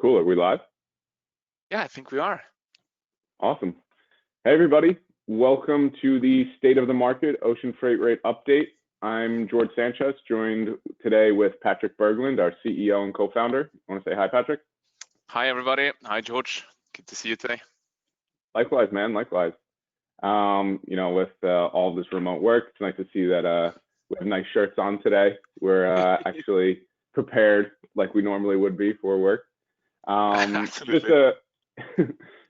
Cool. Are we live? Yeah, I think we are. Awesome. Hey, everybody. Welcome to the State of the Market Ocean Freight Rate Update. I'm George Sanchez, joined today with Patrick Berglund, our CEO and co-founder. I want to say hi, Patrick. Hi, everybody. Hi, George. Good to see you today. Likewise, man. Likewise. With all this remote work, it's nice to see that we have nice shirts on today. We're actually prepared like we normally would be for work. Absolutely.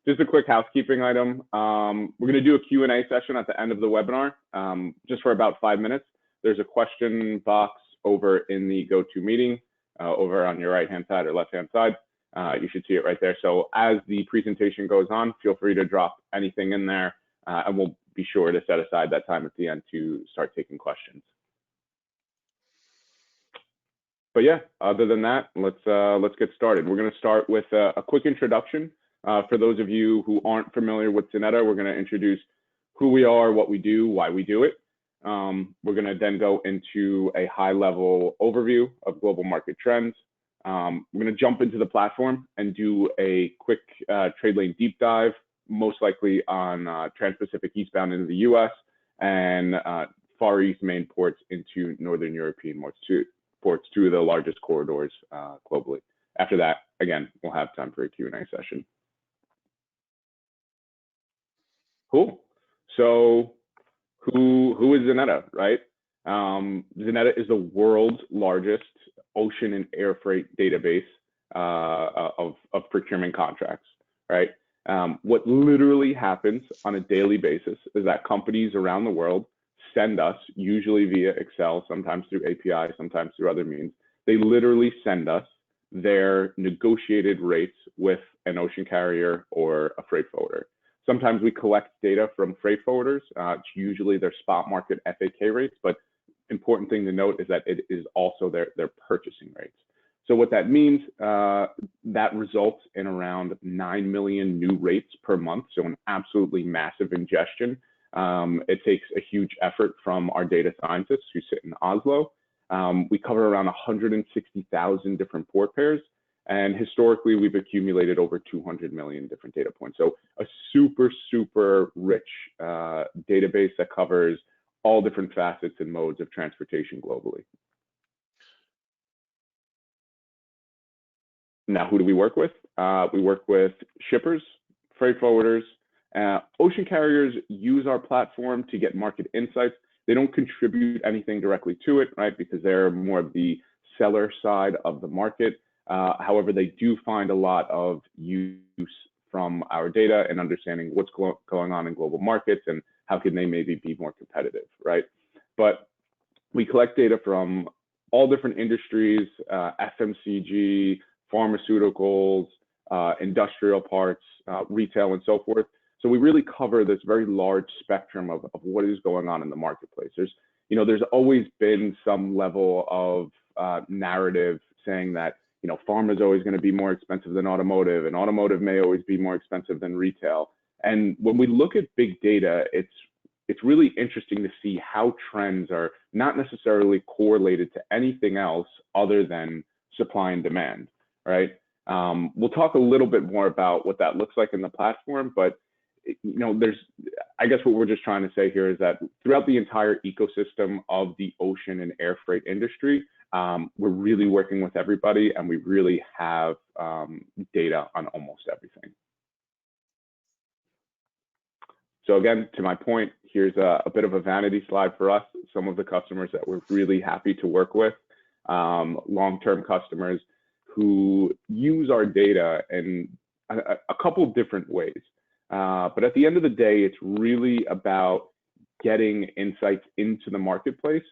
Just a quick housekeeping item. We're going to do a Q&A session at the end of the webinar, just for about 5 minutes. There's a question box over in the GoToMeeting, over on your right-hand side or left-hand side. You should see it right there. So as the presentation goes on, feel free to drop anything in there, and we'll be sure to set aside that time at the end to start taking questions. But yeah, other than that, let's get started. We're going to start with a quick introduction. For those of you who aren't familiar with Xeneta, we're going to introduce who we are, what we do, why we do it. We're going to then go into a high-level overview of global market trends. We're going to jump into the platform and do a quick trade lane deep dive, most likely on Trans-Pacific eastbound into the US and Far East main ports into Northern European ports, two of the largest corridors globally. After that, again, we'll have time for a Q&A session. Cool. So who is Xeneta, right? Xeneta is the world's largest ocean and air freight database of procurement contracts, right? What literally happens on a daily basis is that companies around the world send us, usually via Excel, sometimes through API, sometimes through other means. They literally send us their negotiated rates with an ocean carrier or a freight forwarder. Sometimes we collect data from freight forwarders. It's usually their spot market FAK rates, but important thing to note is that it is also their purchasing rates. So what that means, that results in around 9 million new rates per month, so an absolutely massive ingestion. It takes a huge effort from our data scientists who sit in Oslo. We cover around 160,000 different port pairs, and historically we've accumulated over 200 million different data points. So a super, super rich database that covers all different facets and modes of transportation globally. Now, who do we work with? We work with shippers, freight forwarders. Ocean carriers use our platform to get market insights. They don't contribute anything directly to it, right? Because they're more of the seller side of the market. However, they do find a lot of use from our data and understanding what's going on in global markets and how can they maybe be more competitive, right? But we collect data from all different industries, FMCG, pharmaceuticals, industrial parts, retail, and so forth. So we really cover this very large spectrum of what is going on in the marketplace. There's always been some level of narrative saying that, pharma is always going to be more expensive than automotive, and automotive may always be more expensive than retail. And when we look at big data, it's really interesting to see how trends are not necessarily correlated to anything else other than supply and demand, right? We'll talk a little bit more about what that looks like in the platform, but I guess what we're just trying to say here is that throughout the entire ecosystem of the ocean and air freight industry, we're really working with everybody, and we really have data on almost everything. So again, to my point, here's a bit of a vanity slide for us. Some of the customers that we're really happy to work with, long-term customers who use our data in a couple different ways. But at the end of the day, it's really about getting insights into the marketplace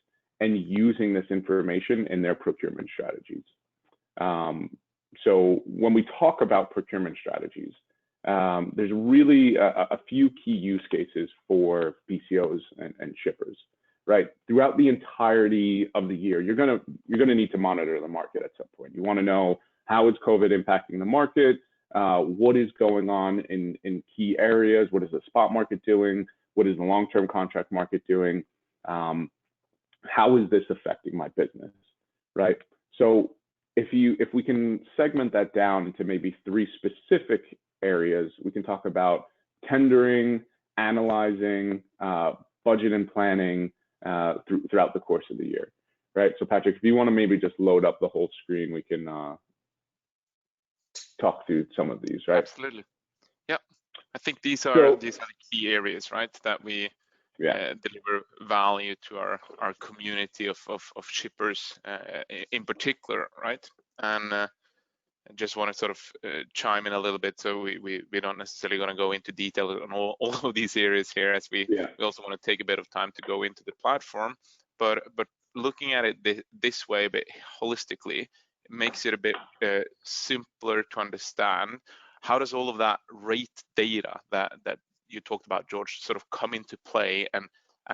and using this information in their procurement strategies. So when we talk about procurement strategies, there's really a few key use cases for BCOs and shippers, right? Throughout the entirety of the year, you're gonna need to monitor the market at some point. You want to know, how is COVID impacting the market? What is going on in key areas? What is the spot market doing? What is the long-term contract market doing? How is this affecting my business, right? So if we can segment that down into maybe 3 specific areas, we can talk about tendering, analyzing, budget and planning throughout the course of the year, right? So Patrick, if you want to maybe just load up the whole screen, we can talk through some of these, right? Absolutely. Yeah, I think these are the key areas, right? That we deliver value to our community of shippers in particular, right? And I just want to sort of chime in a little bit, so we're not necessarily going to go into detail on all of these areas here, as we also want to take a bit of time to go into the platform. But looking at it this way, but holistically, it makes it a bit simpler to understand. How does all of that rate data that you talked about, George, sort of come into play, and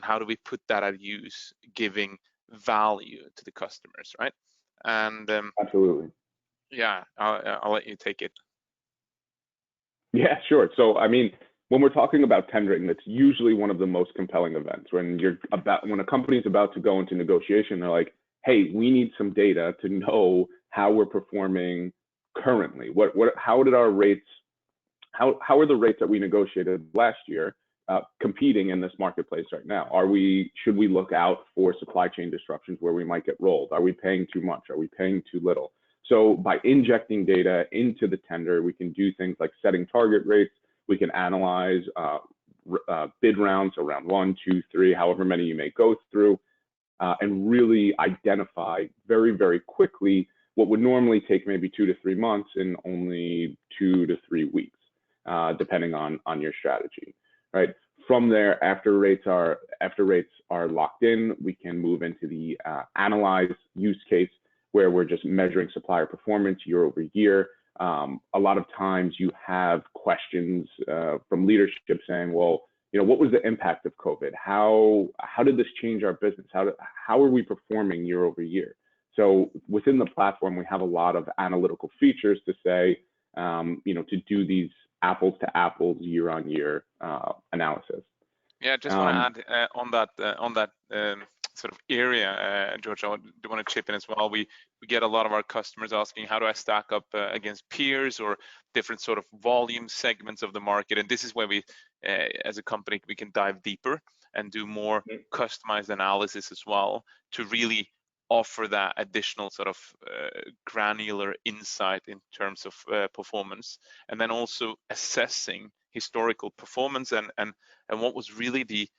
how do we put that at use, giving value to the customers, right? And absolutely. Yeah, I'll let you take it. Yeah, sure. So, I mean, when we're talking about tendering, that's usually one of the most compelling events. When a company is about to go into negotiation, they're like, "Hey, we need some data to know how we're performing currently. How did our rates? How are the rates that we negotiated last year competing in this marketplace right now? Should we look out for supply chain disruptions where we might get rolled? Are we paying too much? Are we paying too little?" So by injecting data into the tender, we can do things like setting target rates. We can analyze bid rounds, so round 1, 2, 3, however many you may go through, and really identify very, very quickly what would normally take maybe 2 to 3 months in only 2 to 3 weeks, depending on your strategy, right? From there, after rates are locked in, we can move into the analyze use case, where we're just measuring supplier performance year over year. A lot of times you have questions from leadership saying, well, what was the impact of COVID? How did this change our business? How are we performing year over year? So within the platform, we have a lot of analytical features to say, to do these apples to apples year on year analysis. Yeah, I just want to add on that sort of area, George, I do want to chip in as well. We get a lot of our customers asking, how do I stack up against peers or different sort of volume segments of the market? And this is where we, as a company, we can dive deeper and do more customized analysis as well, to really offer that additional sort of granular insight in terms of performance, and then also assessing historical performance and what was really the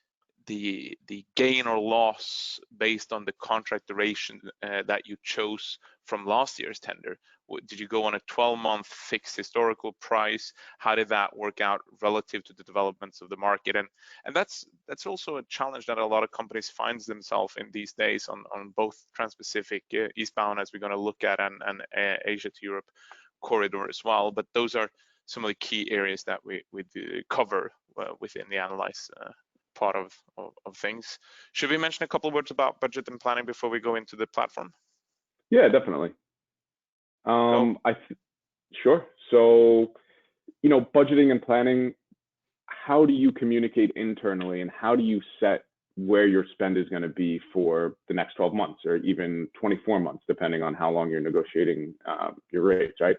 gain or loss based on the contract duration that you chose from last year's tender. Did you go on a 12-month fixed historical price? How did that work out relative to the developments of the market? And that's also a challenge that a lot of companies find themselves in these days on both Trans-Pacific eastbound, as we're going to look at, and Asia to Europe corridor as well. But those are some of the key areas that we cover within the analyze part of things. Should we mention a couple of words about budget and planning before we go into the platform? Yeah, definitely. Sure. So, budgeting and planning, how do you communicate internally, and how do you set where your spend is going to be for the next 12 months or even 24 months, depending on how long you're negotiating your rates, right?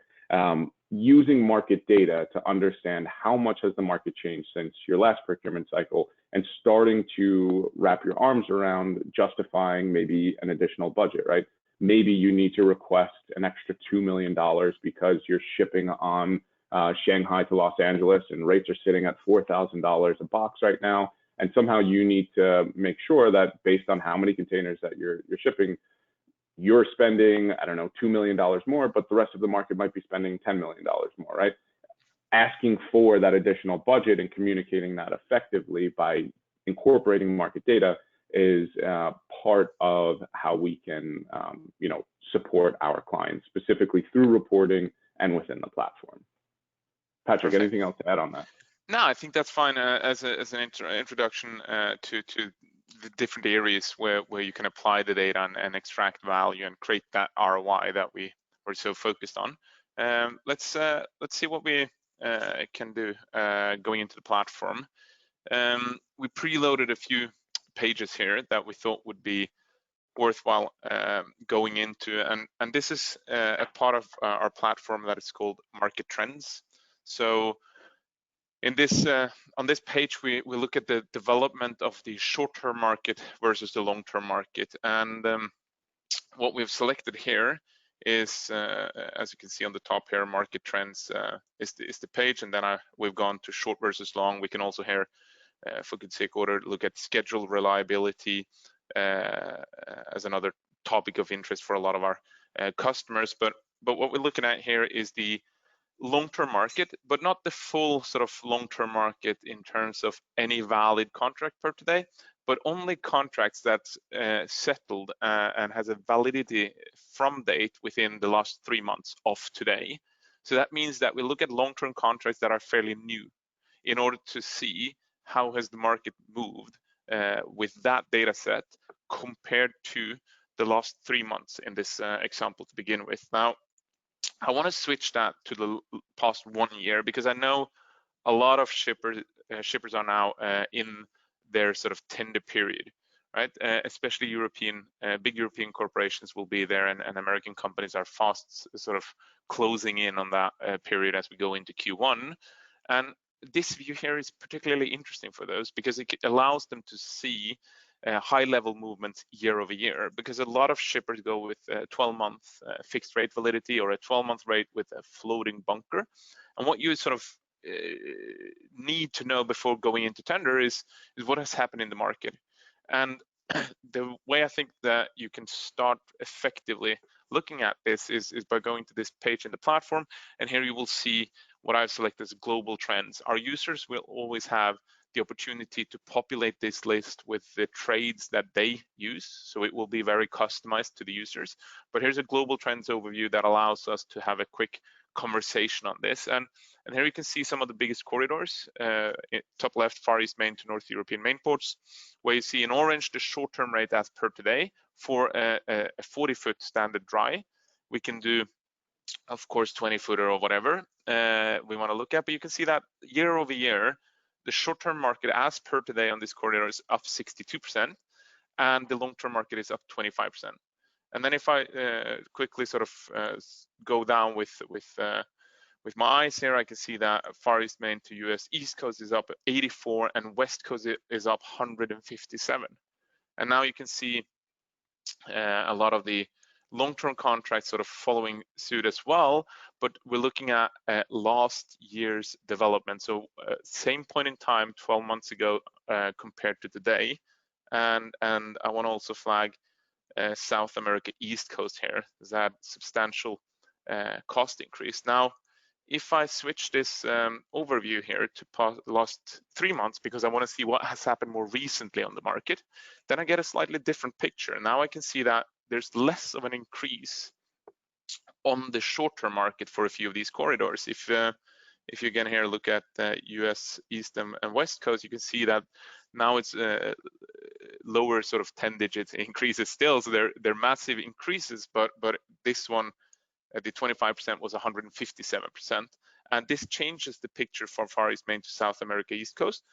Using market data to understand how much has the market changed since your last procurement cycle, and starting to wrap your arms around justifying maybe an additional budget, right? Maybe you need to request an extra $2 million because you're shipping on Shanghai to Los Angeles and rates are sitting at $4,000 a box right now. And somehow you need to make sure that based on how many containers that you're shipping, you're spending, I don't know, $2 million more, but the rest of the market might be spending $10 million more, right? Asking for that additional budget and communicating that effectively by incorporating market data is part of how we can, support our clients, specifically through reporting and within the platform. Patrick, Perfect. Anything else to add on that? No, I think that's fine as an introduction to the different areas where you can apply the data and extract value and create that ROI that we were so focused on. Let's see what we can do going into the platform. We preloaded a few pages here that we thought would be worthwhile going into. And this is a part of our platform that is called Market Trends. So in this on this page, we look at the development of the short-term market versus the long-term market. And what we've selected here is, as you can see on the top here, Market Trends is the page, and then we've gone to short versus long. We can also here, for good sake order, look at schedule reliability as another topic of interest for a lot of our customers. But what we're looking at here is the long-term market, but not the full sort of long-term market in terms of any valid contract per today, but only contracts that's settled and has a validity from date within the last 3 months of today. So that means that we look at long-term contracts that are fairly new in order to see how has the market moved with that data set compared to the last 3 months in this example to begin with. Now, I want to switch that to the past 1 year, because I know a lot of shippers are now in their sort of tender period, right? Especially big European corporations will be there, and American companies are fast sort of closing in on that period as we go into Q1. And this view here is particularly interesting for those because it allows them to see high-level movements year over year, because a lot of shippers go with a 12-month fixed rate validity or a 12-month rate with a floating bunker. And what you sort of need to know before going into tender is what has happened in the market. And the way I think that you can start effectively looking at this is by going to this page in the platform, and here you will see what I've selected as global trends. Our users will always have the opportunity to populate this list with the trades that they use, so it will be very customized to the users. But here's a global trends overview that allows us to have a quick conversation on this. And here you can see some of the biggest corridors. Top left, Far East Main to North European main ports, where you see in orange the short-term rate as per today for a 40-foot standard dry. We can do, of course, 20-footer or whatever we want to look at, but you can see that year over year, the short-term market as per today on this corridor is up 62%, and the long-term market is up 25%. And then if I quickly sort of go down with my eyes here, I can see that Far East Main to US East Coast is up 84, and West Coast is up 157. And now you can see a lot of the long-term contracts sort of following suit as well, but we're looking at last year's development. So same point in time, 12 months ago compared to today. And I want to also flag South America East Coast here. There's that substantial cost increase. Now, if I switch this overview here to the last 3 months, because I want to see what has happened more recently on the market, then I get a slightly different picture. Now I can see that there's less of an increase on the short-term market for a few of these corridors. If you again here look at US East and West Coast, you can see that now it's lower sort of 10 digits increases still. So they're massive increases, but this one, the 25% was 157%. And this changes the picture from Far East Main to South America East Coast,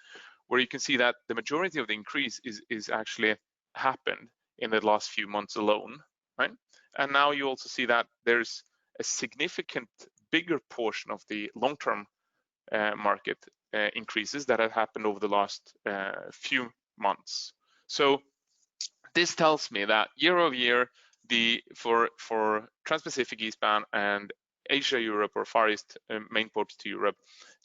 where you can see that the majority of the increase is actually happened in the last few months alone, right? And now you also see that there's a significant bigger portion of the long-term market increases that have happened over the last few months. So this tells me that year over year, for Trans-Pacific eastbound and Asia Europe or Far East main ports to Europe,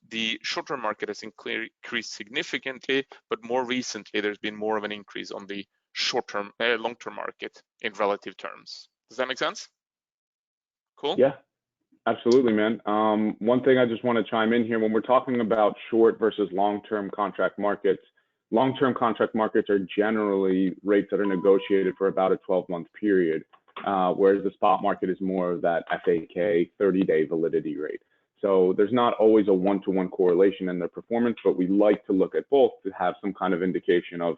the short-term market has increased significantly, but more recently there's been more of an increase on the short-term, long-term market in relative terms. Does that make sense? Cool. Yeah, absolutely, man. One thing I just want to chime in here, when we're talking about short versus long-term contract markets are generally rates that are negotiated for about a 12-month period, whereas the spot market is more of that FAK 30-day validity rate. So there's not always a one-to-one correlation in their performance, but we like to look at both to have some kind of indication of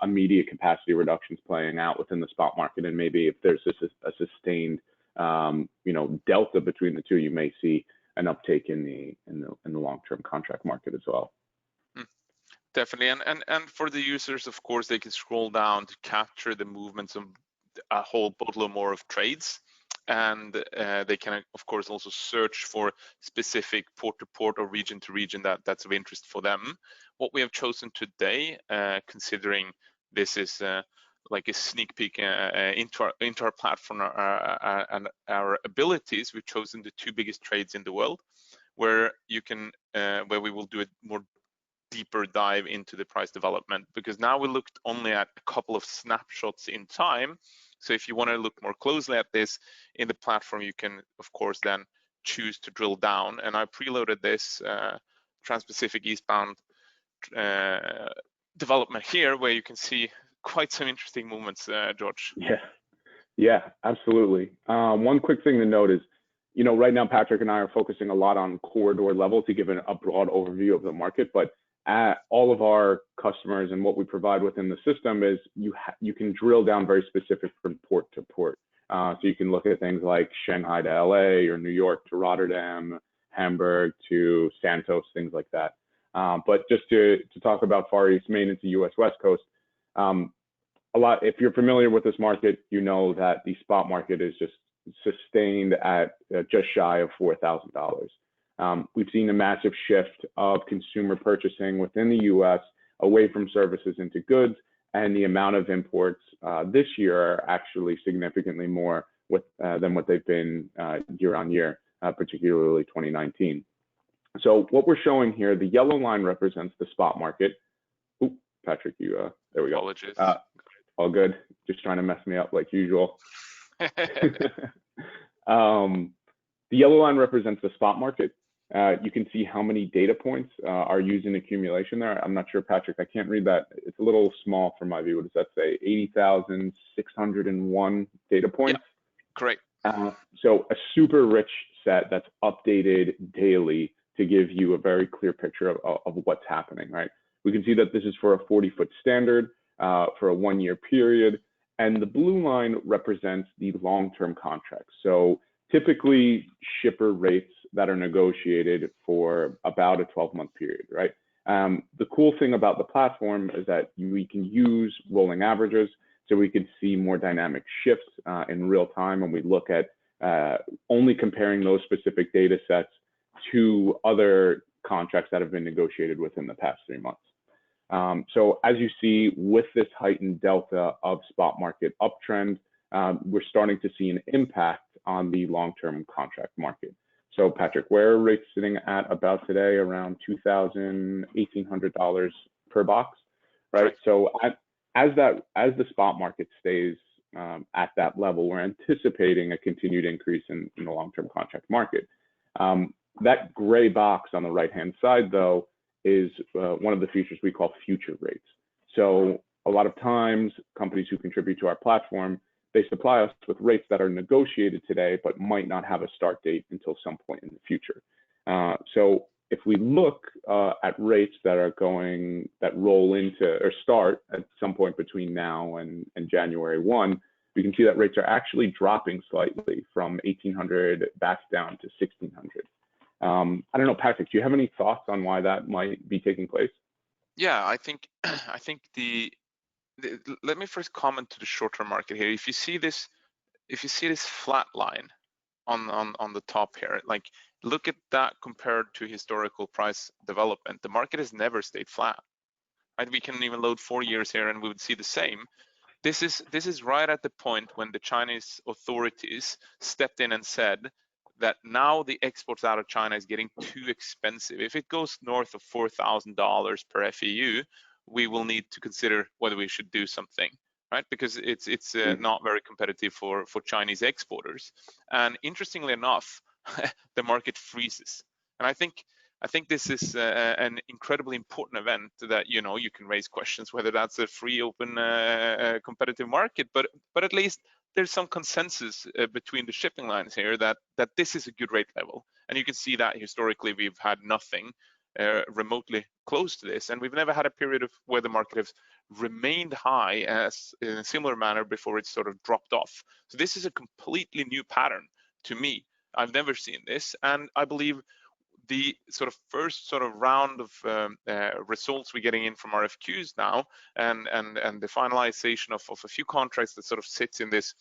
immediate capacity reductions playing out within the spot market, and maybe if there's a sustained delta between the two, you may see an uptake in the long-term contract market as well. Definitely, and for the users, of course, they can scroll down to capture the movements of a whole boatload more of trades. And they can, of course, also search for specific port to port or region to region that's of interest for them. What we have chosen today, considering this is like a sneak peek into our platform and our abilities, we've chosen the 2 biggest trades in the world, where you can where we will do a more deeper dive into the price development, because now we looked only at a couple of snapshots in time. So if you want to look more closely at this in the platform, you can of course then choose to drill down. And I preloaded this Trans-Pacific eastbound development here, where you can see quite some interesting movements, George. Yeah, absolutely. One quick thing to note is, right now Patrick and I are focusing a lot on corridor level to give a broad overview of the market, but all of our customers and what we provide within the system is you can drill down very specific from port to port. So you can look at things like Shanghai to LA, or New York to Rotterdam, Hamburg to Santos, things like that. But just to talk about Far East Main into US West Coast, if you're familiar with this market, you know that the spot market is just sustained at just shy of $4,000. We've seen a massive shift of consumer purchasing within the US away from services into goods, and the amount of imports this year are actually significantly more than what they've been year on year, particularly 2019. So what we're showing here, the yellow line represents the spot market. Ooh, Patrick, there we go. Apologies. All good. Just trying to mess me up like usual. The yellow line represents the spot market. You can see how many data points are used in accumulation there. I'm not sure, Patrick, I can't read that. It's a little small for my view. What does that say? 80,601 data points? Yeah, correct. So a super rich set that's updated daily to give you a very clear picture of what's happening, right? We can see that this is for a 40-foot standard for a 1-year period. And the blue line represents the long-term contracts. So typically shipper rates that are negotiated for about a 12-month period, right? The cool thing about the platform is that we can use rolling averages, so we can see more dynamic shifts in real time, and we look at only comparing those specific data sets to other contracts that have been negotiated within the past 3 months. So as you see, with this heightened delta of spot market uptrend, we're starting to see an impact on the long-term contract market. So Patrick, where are rates sitting at about today? Around $2,000, $1,800 per box, right? So as the spot market stays at that level, we're anticipating a continued increase in the long-term contract market. That gray box on the right-hand side, though, is one of the features we call future rates. So a lot of times, companies who contribute to our platform, they supply us with rates that are negotiated today, but might not have a start date until some point in the future. So if we look at rates that roll into or start at some point between now and January 1, we can see that rates are actually dropping slightly from 1,800 back down to 1,600. I don't know, Patrick, do you have any thoughts on why that might be taking place? Yeah, I think let me first comment to the short-term market here. If you see this flat line on the top here, like look at that compared to historical price development. The market has never stayed flat, right? We can even load 4 years here and we would see the same. This is right at the point when the Chinese authorities stepped in and said that now the exports out of China is getting too expensive. If it goes north of $4,000 per FEU, we will need to consider whether we should do something, right? Because it's not very competitive for Chinese exporters. And interestingly enough, the market freezes. And I think this is an incredibly important event that you can raise questions whether that's a free, open, competitive market, but at least there's some consensus between the shipping lines here that this is a good rate level. And you can see that historically we've had nothing remotely close to this, and we've never had a period of where the market has remained high as in a similar manner before it sort of dropped off. So this is a completely new pattern to me. I've never seen this, and I believe the sort of first sort of round of results we're getting in from RFQs now, and the finalization of a few contracts that sort of sits in this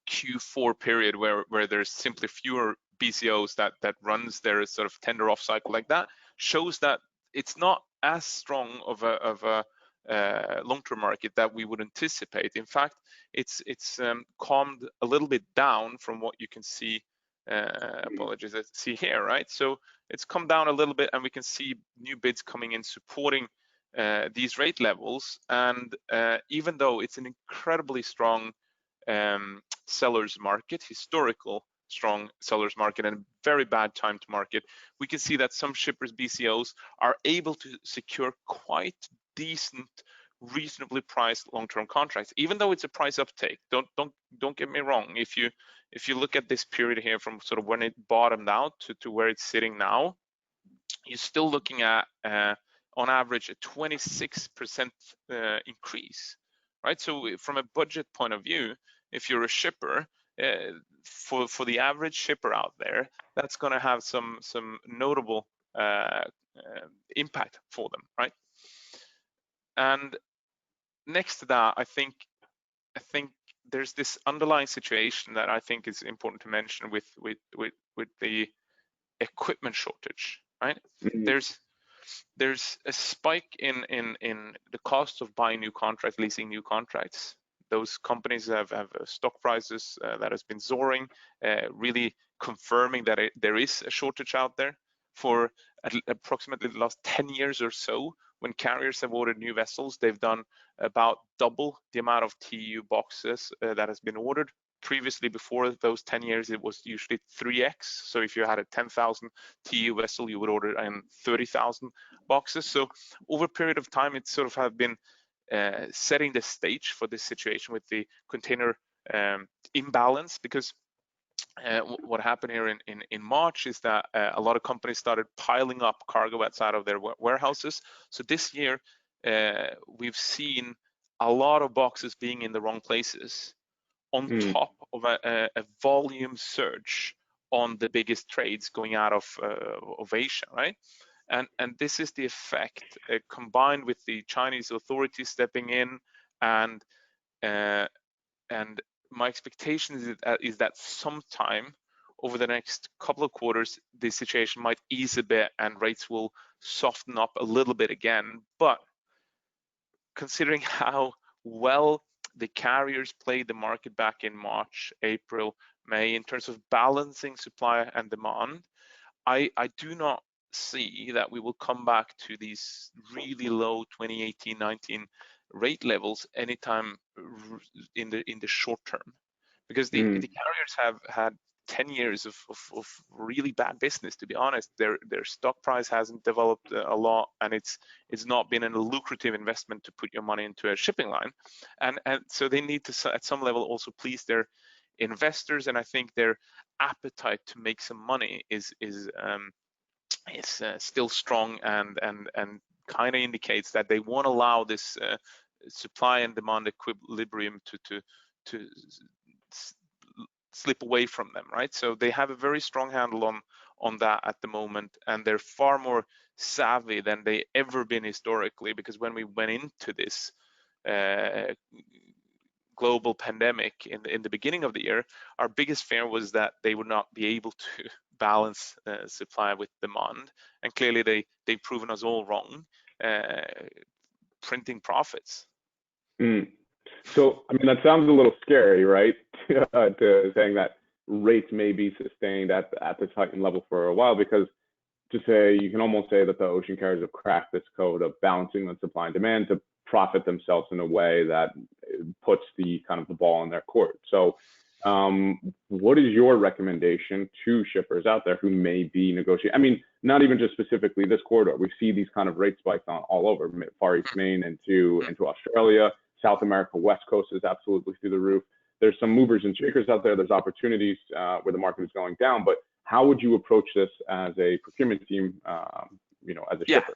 Q4 period where there's simply fewer BCOs that runs their sort of tender off cycle like that, shows that it's not as strong of a long-term market that we would anticipate. In fact, it's calmed a little bit down from what you can see. Apologies, let's see here, right? So it's come down a little bit, and we can see new bids coming in supporting these rate levels. And even though it's an incredibly strong sellers market, historical strong sellers market, and very bad time to market, we can see that some shippers, BCOs, are able to secure quite decent, reasonably priced long-term contracts, even though it's a price uptake. Don't get me wrong. If you look at this period here from sort of when it bottomed out to where it's sitting now, you're still looking at on average a 26% increase, right? So from a budget point of view, if you're a shipper, for the average shipper out there, that's going to have some notable impact for them, right? And next to that, I think there's this underlying situation that I think is important to mention with the equipment shortage, right? Mm-hmm. There's a spike in the cost of buying new contracts, leasing new contracts. Those companies have stock prices that has been soaring, really confirming that there is a shortage out there. For approximately the last 10 years or so, when carriers have ordered new vessels, they've done about double the amount of TEU boxes that has been ordered. Previously, before those 10 years, it was usually 3x. So if you had a 10,000 TEU vessel, you would order in 30,000 boxes. So over a period of time, it sort of have been setting the stage for this situation with the container imbalance, because what happened here in March is that a lot of companies started piling up cargo outside of their warehouses. So this year, we've seen a lot of boxes being in the wrong places, on top of a volume surge on the biggest trades going out of Asia, right? And this is the effect combined with the Chinese authorities stepping in, and my expectation is that sometime over the next couple of quarters, the situation might ease a bit and rates will soften up a little bit again. But considering how well the carriers played the market back in March, April, May in terms of balancing supply and demand, I do not see that we will come back to these really low 2018-19 rate levels anytime in the short term, because the carriers have had 10 years of really bad business. To be honest, their stock price hasn't developed a lot, and it's not been a lucrative investment to put your money into a shipping line, and so they need to at some level also please their investors, and I think their appetite to make some money is still strong, and kind of indicates that they won't allow this supply and demand equilibrium to slip away from them, right? So they have a very strong handle on that at the moment, and they're far more savvy than they ever been historically, because when we went into this global pandemic in the beginning of the year, our biggest fear was that they would not be able to balance supply with demand, and clearly they've proven us all wrong, printing profits. So, I mean, that sounds a little scary, right? To saying that rates may be sustained at this heightened level for a while, because to say, you can almost say that the ocean carriers have cracked this code of balancing the supply and demand to profit themselves in a way that puts the kind of the ball in their court. So what is your recommendation to shippers out there who may be negotiating? I mean, not even just specifically this corridor. We see these kind of rate spikes all over Far East Maine into Australia. South America, West Coast is absolutely through the roof. There's some movers and shakers out there. There's opportunities where the market is going down. But how would you approach this as a procurement team, as a shipper?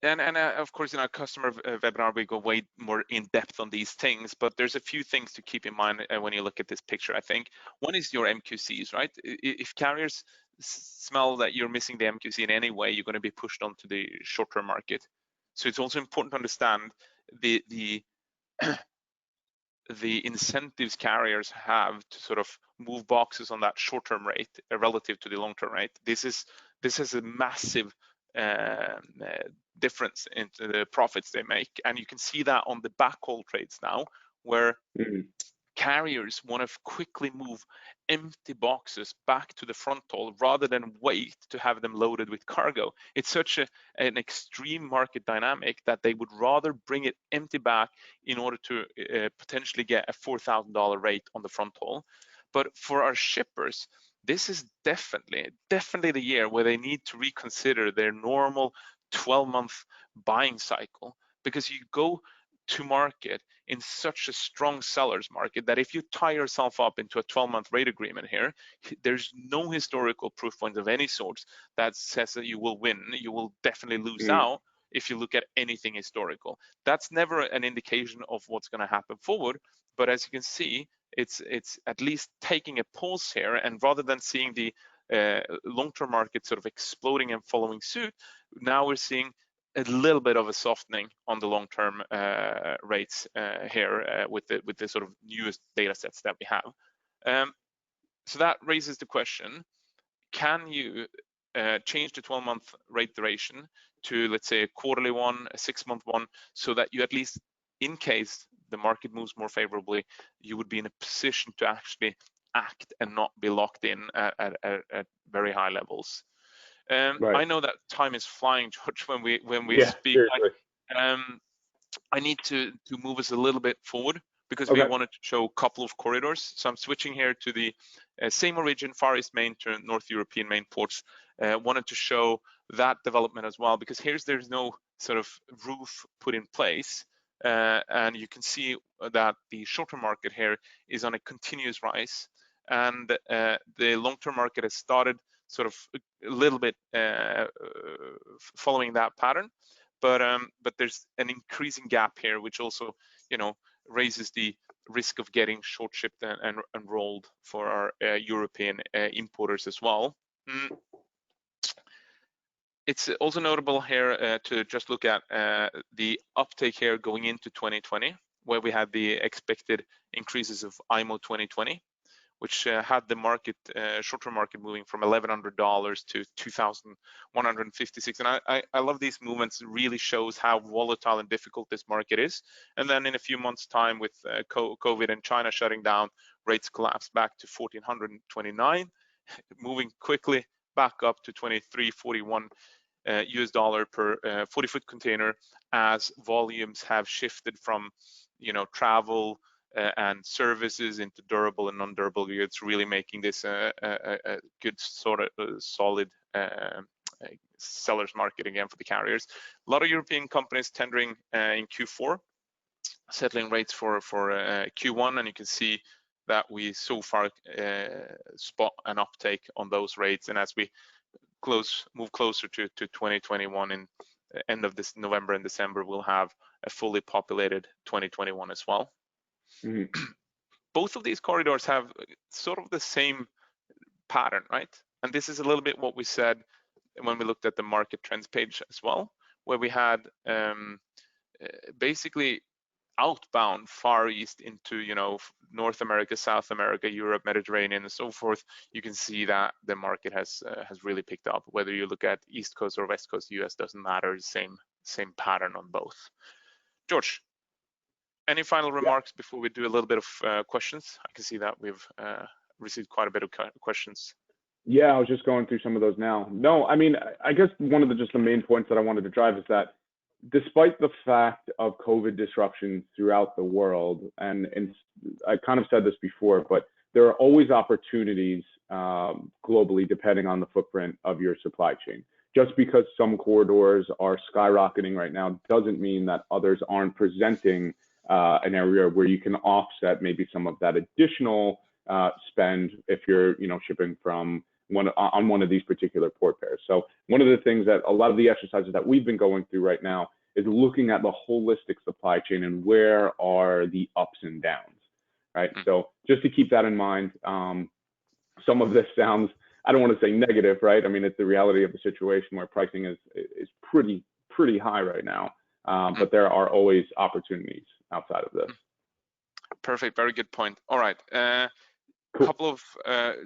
And of course, in our customer webinar, we go way more in depth on these things, but there's a few things to keep in mind when you look at this picture, I think. One is your MQCs, right? If carriers smell that you're missing the MQC in any way, you're going to be pushed onto the short-term market. So it's also important to understand the incentives carriers have to sort of move boxes on that short-term rate relative to the long-term rate. This is a massive difference in the profits they make, and you can see that on the backhaul trades now, where carriers want to quickly move empty boxes back to the front haul rather than wait to have them loaded with cargo. It's such an extreme market dynamic that they would rather bring it empty back in order to potentially get a $4,000 rate on the front haul. But for our shippers, this is definitely the year where they need to reconsider their normal 12-month buying cycle, because you go to market in such a strong seller's market that if you tie yourself up into a 12-month rate agreement here, there's no historical proof points of any sort that says that you will win. You will definitely lose out if you look at anything historical. That's never an indication of what's going to happen forward, but as you can see, it's at least taking a pause here, and rather than seeing the long-term market sort of exploding and following suit, now we're seeing a little bit of a softening on the long-term rates here with the sort of newest data sets that we have. So that raises the question: can you change the 12-month rate duration to, let's say, a quarterly one, a 6-month one, so that you at least, in case the market moves more favorably, you would be in a position to actually act and not be locked in at very high levels? Right. I know that time is flying, George, when we speak. I need to move us a little bit forward, because we wanted to show a couple of corridors. So I'm switching here to the same origin, Far East Main to North European main ports. Wanted to show that development as well, because there's no sort of roof put in place. And you can see that the short-term market here is on a continuous rise, and the long-term market has started sort of a little bit following that pattern, but there's an increasing gap here, which also, raises the risk of getting short shipped and rolled for our European importers as well. It's also notable here to just look at the uptake here going into 2020, where we had the expected increases of IMO 2020, which had the market, short-term market, moving from $1,100 to $2,156. And I love these movements. It really shows how volatile and difficult this market is. And then in a few months' time, with COVID and China shutting down, rates collapsed back to $1,429, moving quickly back up to $2,341 US dollar per 40-foot container, as volumes have shifted from, travel and services into durable and non-durable goods, really making this a good sort of solid seller's market again for the carriers. A lot of European companies tendering in Q4, settling rates for Q1, and you can see that we so far spot an uptake on those rates. And as we move closer to 2021, in end of this November and December, we'll have a fully populated 2021 as well. Both of these corridors have sort of the same pattern, right? And this is a little bit what we said when we looked at the market trends page as well, where we had basically outbound Far East into, North America, South America, Europe, Mediterranean, and so forth. You can see that the market has really picked up. Whether you look at East Coast or West Coast US, doesn't matter. The same pattern on both. George, any final remarks before we do a little bit of questions? I can see that we've received quite a bit of questions. Yeah, I was just going through some of those now. No, I mean, I guess one of the main points that I wanted to drive is that despite the fact of COVID disruptions throughout the world, and I kind of said this before, but there are always opportunities globally, depending on the footprint of your supply chain. Just because some corridors are skyrocketing right now doesn't mean that others aren't presenting an area where you can offset maybe some of that additional spend if you're, shipping from on one of these particular port pairs. So one of the things that a lot of the exercises that we've been going through right now is looking at the holistic supply chain and where are the ups and downs, right? So just to keep that in mind, some of this sounds I don't want to say negative, right? I mean, it's the reality of the situation where pricing is pretty high right now. But there are always opportunities outside of this. Perfect. Very good point. All right. Cool. Couple of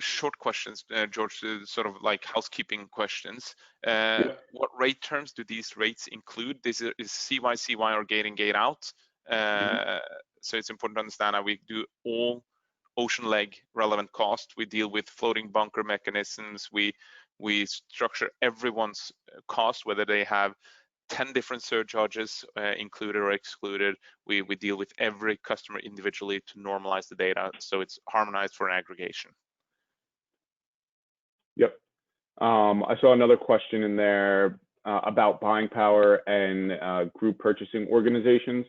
short questions, George, sort of like housekeeping questions. What rate terms do these rates include? This is CY or gate in, gate out. So it's important to understand how we do all ocean leg relevant cost. We deal with floating bunker mechanisms. We structure everyone's cost, whether they have 10 different surcharges included or excluded. We deal with every customer individually to normalize the data, so it's harmonized for an aggregation. Yep. I saw another question in there about buying power and group purchasing organizations,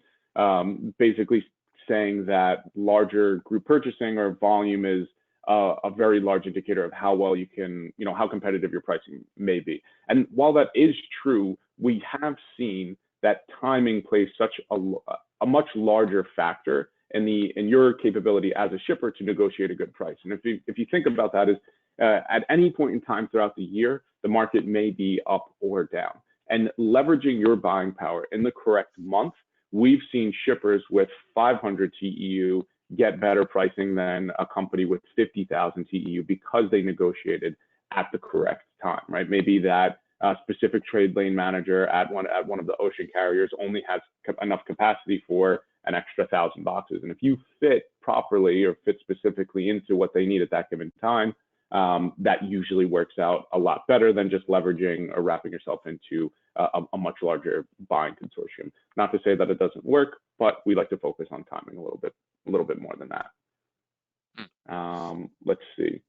basically saying that larger group purchasing or volume is a very large indicator of how well you can, how competitive your pricing may be. And while that is true, we have seen that timing plays such a much larger factor in your capability as a shipper to negotiate a good price. And if you think about that, is at any point in time throughout the year, the market may be up or down. And leveraging your buying power in the correct month, we've seen shippers with 500 TEU get better pricing than a company with 50,000 TEU because they negotiated at the correct time, right? Maybe that specific trade lane manager at one of the ocean carriers only has enough capacity for an extra 1,000 boxes. And if you fit properly or fit specifically into what they need at that given time, that usually works out a lot better than just leveraging or wrapping yourself into a much larger buying consortium. Not to say that it doesn't work, but we like to focus on timing a little bit more than that. Let's see.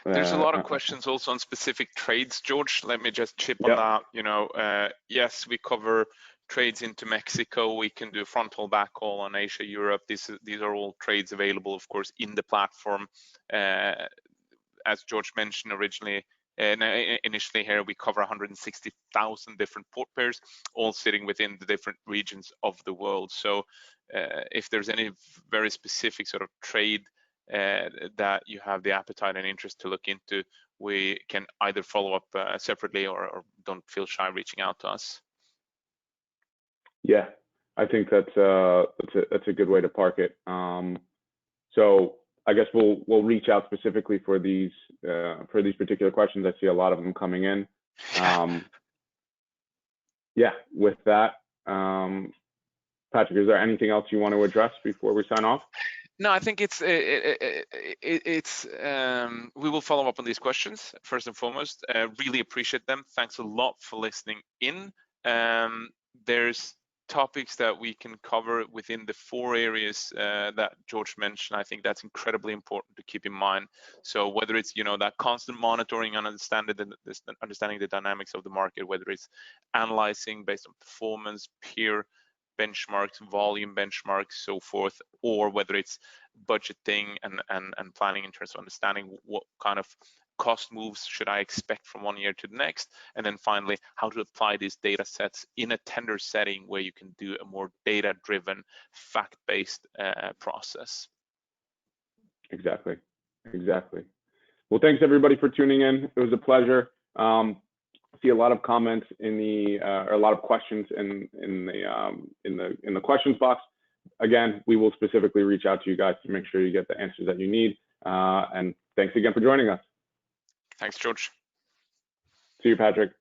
There's a lot of questions also on specific trades, George. Let me just chip on that. Yes, we cover trades into Mexico. We can do front haul, back haul on Asia, Europe. These are all trades available, of course, in the platform. As George mentioned originally, initially here, we cover 160,000 different port pairs, all sitting within the different regions of the world. So if there's any very specific sort of trade that you have the appetite and interest to look into, we can either follow up separately or don't feel shy reaching out to us. Yeah, I think that's a good way to park it. So I guess we'll reach out specifically for these particular questions. I see a lot of them coming in. Yeah, with that, Patrick, is there anything else you want to address before we sign off? No, I think we will follow up on these questions first and foremost. Really appreciate them. Thanks a lot for listening in. There's topics that we can cover within the 4 areas that George mentioned. I think that's incredibly important to keep in mind. So whether it's that constant monitoring and understanding the dynamics of the market, whether it's analyzing based on performance, peer benchmarks, volume benchmarks, so forth, or whether it's budgeting and planning in terms of understanding what kind of cost moves should I expect from one year to the next, and then finally how to apply these data sets in a tender setting where you can do a more data-driven, fact-based process. Exactly. Well, thanks everybody for tuning in. It was a pleasure. See a lot of comments in the or a lot of questions in the questions box. Again, we will specifically reach out to you guys to make sure you get the answers that you need. And thanks again for joining us. Thanks, George. See you, Patrick.